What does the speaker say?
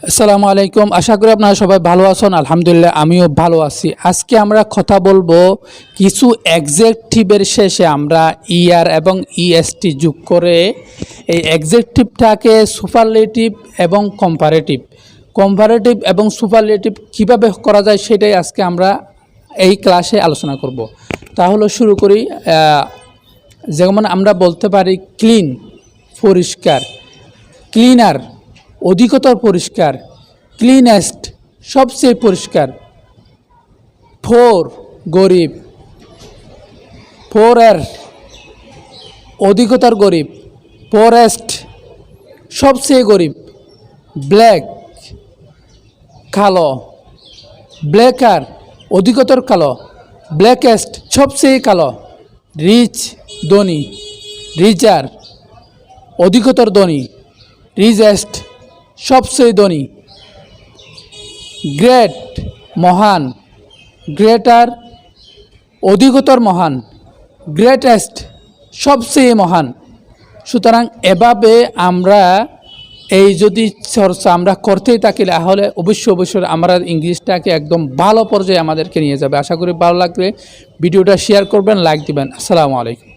আসসালামু আলাইকুম। আশা করি আপনারা সবাই ভালো আছেন। আলহামদুলিল্লাহ আমিও ভালো আছি। আজকে আমরা কথা বলবো কিছু অ্যাডজেক্টিভের শেষে আমরা ইআর এবং ইএসটি যোগ করে এই অ্যাডজেক্টিভটাকে সুপারলেটিভ এবং কম্পারেটিভ এবং সুপারলেটিভ কিভাবে করা যায় সেটাই আজকে আমরা এই ক্লাসে আলোচনা করব। তাহলে শুরু করি। যেমন আমরা বলতে পারি ক্লিন, পরিষ্কার; ক্লিনার, অধিকতর পরিষ্কার; ক্লিনেস্ট, সবচেয়ে পরিষ্কার; পোর, গরিব; পোরের, অধিকতর গরিব; পোরেস্ট, সবচেয়ে গরিব; ব্ল্যাক, কালো; ব্ল্যাকার, অধিকতর কালো; ব্ল্যাকেস্ট, সবচেয়ে কালো; রিচ, ধনী; রিচার, অধিকতর ধনী; রিচেস্ট, সবচেয়ে ধনী; গ্রেট, মহান; গ্রেটার, অধিকতর মহান; গ্রেটেস্ট, সবচেয়ে মহান। সুতরাং এভাবে আমরা এই যদি চর্চা আমরা করতেই থাকি তাহলে অবশ্যই আমরা ইংলিশটাকে একদম ভালো পর্যায়ে আমাদেরকে নিয়ে যাবে। আশা করি ভালো লাগলে ভিডিওটা শেয়ার করবেন, লাইক দিবেন। আসসালামু আলাইকুম।